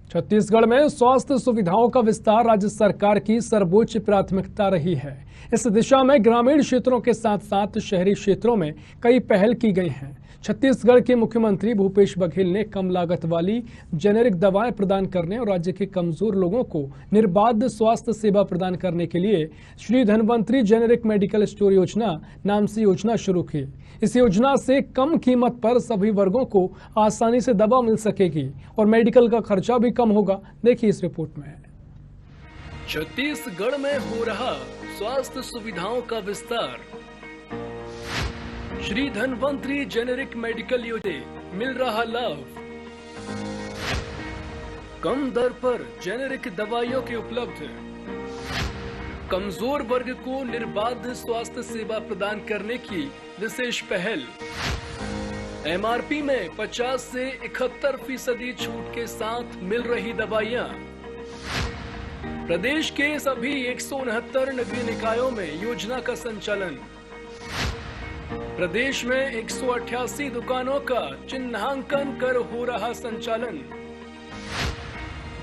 छत्तीसगढ़ में स्वास्थ्य सुविधाओं का विस्तार राज्य सरकार की सर्वोच्च प्राथमिकता रही है। इस दिशा में ग्रामीण क्षेत्रों के साथ साथ शहरी क्षेत्रों में कई पहल की गई हैं। छत्तीसगढ़ के मुख्यमंत्री भूपेश बघेल ने कम लागत वाली जेनेरिक दवाएं प्रदान करने और राज्य के कमजोर लोगों को निर्बाध स्वास्थ्य सेवा प्रदान करने के लिए Shri Dhanvantari generic medical store योजना नाम से योजना शुरू की। इस योजना से कम कीमत पर सभी वर्गों को आसानी से दवा मिल सकेगी और मेडिकल का खर्चा भी कम होगा। देखिए इस रिपोर्ट में। छत्तीसगढ़ में हो रहा स्वास्थ्य सुविधाओं का विस्तार। श्री धन्वंतरी जेनेरिक मेडिकल योजना मिल रहा लाभ। कम दर पर जेनेरिक दवाइयों के उपलब्ध। कमजोर वर्ग को निर्बाध स्वास्थ्य सेवा प्रदान करने की विशेष पहल। एमआरपी में 50 से 71% छूट के साथ मिल रही दवाइयां। प्रदेश के सभी 169 नगरीय निकायों में योजना का संचालन। प्रदेश में 188 दुकानों का चिन्हांकन कर हो रहा संचालन।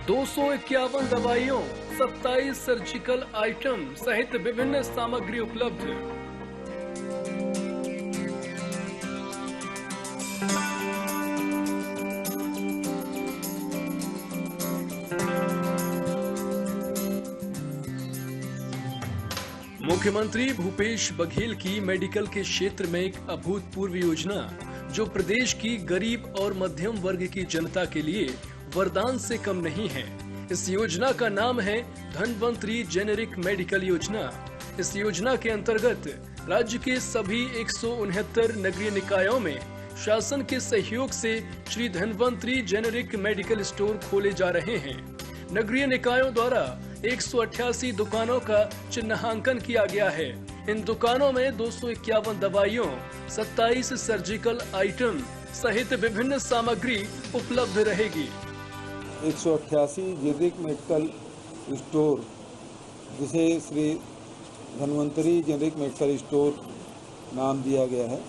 251 दवाइयों, 27 सर्जिकल आइटम सहित विभिन्न सामग्री उपलब्ध। मुख्यमंत्री भूपेश बघेल की मेडिकल के क्षेत्र में एक अभूतपूर्व योजना जो प्रदेश की गरीब और मध्यम वर्ग की जनता के लिए वरदान से कम नहीं है। इस योजना का नाम है धन्वंतरी जेनेरिक मेडिकल योजना। इस योजना के अंतर्गत राज्य के सभी 169 नगरीय निकायों में शासन के सहयोग से Shri Dhanvantari generic medical store खोले जा रहे हैं। नगरीय निकायों द्वारा 188 दुकानों का चिन्हांकन किया गया है। इन दुकानों में 251 दवाइयों, 27 सर्जिकल आइटम सहित विभिन्न सामग्री उपलब्ध रहेगी। 188 जेनेरिक मेडिकल स्टोर, जिसे Shri Dhanvantari generic medical store नाम दिया गया है,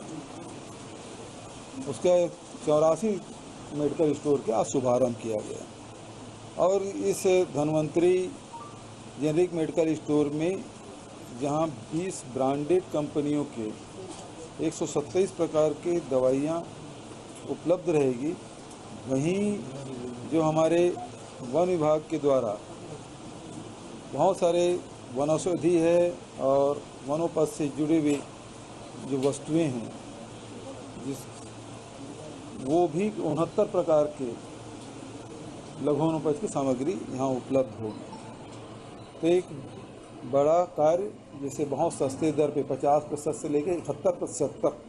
उसके 84 मेडिकल स्टोर का शुभारंभ किया गया और इस धन्वंतरी जेनेरिक मेडिकल स्टोर में जहां 20 ब्रांडेड कंपनियों के 127 प्रकार के दवाइयां उपलब्ध रहेगी, वहीं जो हमारे वन विभाग के द्वारा बहुत सारे वनौषधि है और वनोपज से जुड़े हुए जो वस्तुएं हैं, वो भी 69 प्रकार के लघु वनोपज की सामग्री यहाँ उपलब्ध होगी। तो एक बड़ा कार्य जिसे बहुत सस्ते दर पे 50% से लेकर 71% तक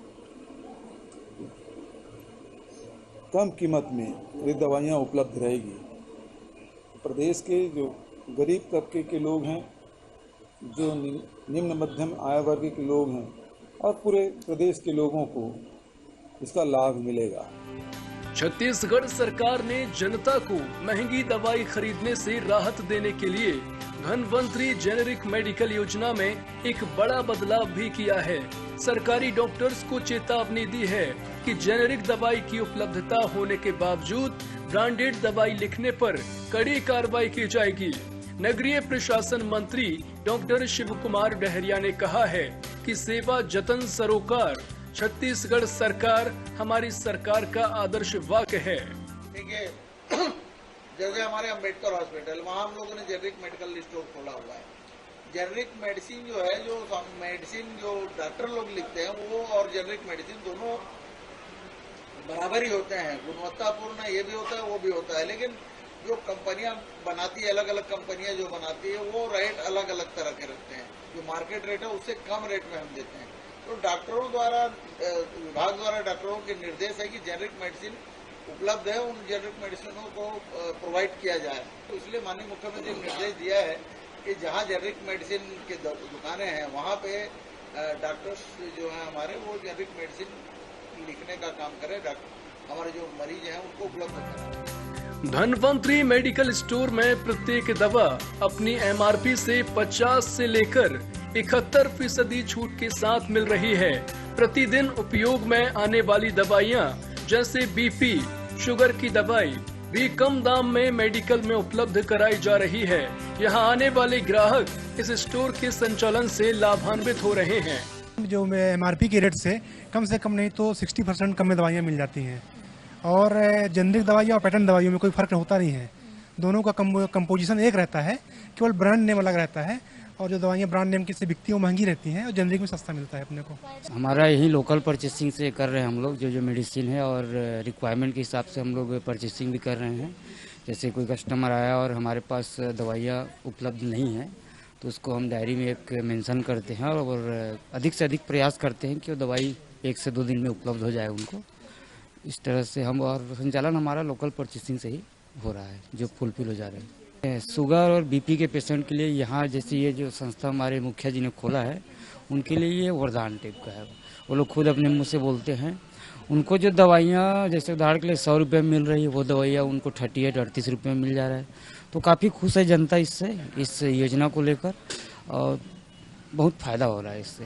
कम कीमत में ये दवाइयाँ उपलब्ध रहेगी। प्रदेश के जो गरीब तबके के लोग हैं, जो निम्न मध्यम आय वर्ग के लोग हैं और पूरे प्रदेश के लोगों को इसका लाभ मिलेगा। छत्तीसगढ़ सरकार ने जनता को महंगी दवाई खरीदने से राहत देने के लिए धन्वंतरी जेनेरिक मेडिकल योजना में एक बड़ा बदलाव भी किया है। सरकारी डॉक्टर्स को चेतावनी दी है कि जेनेरिक दवाई की उपलब्धता होने के बावजूद ब्रांडेड दवाई लिखने पर कड़ी कार्रवाई की जाएगी। नगरीय प्रशासन मंत्री डॉक्टर शिव कुमार डहरिया ने कहा है कि सेवा जतन सरोकार छत्तीसगढ़ सरकार हमारी सरकार का आदर्श वाक्य है। ठीक है, जैसे हमारे अंबेडकर हॉस्पिटल, वहाँ हम लोगों ने जेनेरिक मेडिकल स्टोर खोला हुआ है। जेनेरिक मेडिसिन जो है, जो मेडिसिन जो डॉक्टर लोग लिखते हैं, वो और जेनेरिक मेडिसिन दोनों बराबर ही होते हैं। गुणवत्तापूर्ण ये भी होता है, वो भी होता है, लेकिन जो कंपनियां बनाती है, अलग अलग कंपनियां जो बनाती है, वो रेट अलग अलग तरह के रखते हैं। जो मार्केट रेट है उससे कम रेट में हम देते हैं। तो डॉक्टरों द्वारा, विभाग द्वारा डॉक्टरों के निर्देश है कि जेनेरिक मेडिसिन उपलब्ध है, उन जेनेरिक मेडिसिनों को प्रोवाइड किया जाए। तो इसलिए माननीय मुख्यमंत्री ने निर्देश दिया है कि जहां जेनेरिक मेडिसिन के दुकानें हैं, वहां पे डॉक्टर्स जो हैं हमारे, वो जेनेरिक मेडिसिन लिखने का काम करें। हमारे जो मरीज हैं उनको उपलब्ध कराएं। धन्वंतरी मेडिकल स्टोर में प्रत्येक दवा अपनी एमआरपी से 50 से लेकर 71% छूट के साथ मिल रही है। प्रतिदिन उपयोग में आने वाली दवाइयाँ जैसे बीपी, शुगर की दवाई, भी कम दाम में मेडिकल में उपलब्ध कराई जा रही है। यहाँ आने वाले ग्राहक इस स्टोर के संचालन से लाभान्वित हो रहे हैं। जो MRP के रेट से कम नहीं तो 60% कम में दवाइयाँ मिल जाती हैं और जेनरिक दवाइयाँ और पैटर्न दवाइयों में कोई फर्क होता नहीं है। दोनों का कंपोजिशन एक रहता है, केवल ब्रांड नेम अलग रहता है और जो दवाइयाँ ब्रांड नेम की से बिकती हैं वो महंगी रहती हैं और जेनरिक में सस्ता मिलता है अपने को। हमारा यही लोकल परचेसिंग से कर रहे हैं हम लोग, जो मेडिसिन है और रिक्वायरमेंट के हिसाब से हम लोग परचेसिंग भी कर रहे हैं। जैसे कोई कस्टमर आया और हमारे पास दवाइयाँ उपलब्ध नहीं है तो उसको हम डायरी में एक मेंशन करते हैं और अधिक से अधिक प्रयास करते हैं कि वो दवाई 1 से 2 दिन में उपलब्ध हो जाए उनको। इस तरह से हम और संचालन हमारा लोकल परचेसिंग से ही हो रहा है, जो फुलफिल हो जा रहे हैं। शुगर और BP के पेशेंट के लिए यहाँ जैसे ये जो संस्था हमारे मुखिया जी ने खोला है, उनके लिए ये वरदान टाइप का है। वो लोग खुद अपने मुँह से बोलते हैं। उनको जो दवाइयाँ जैसे उदाहरण के लिए 100 रुपये में मिल रही है, वो दवाइयाँ उनको 38-38 रुपये में मिल जा रहा है। तो काफ़ी खुश है जनता इससे, इस योजना को लेकर, और बहुत फ़ायदा हो रहा है इससे।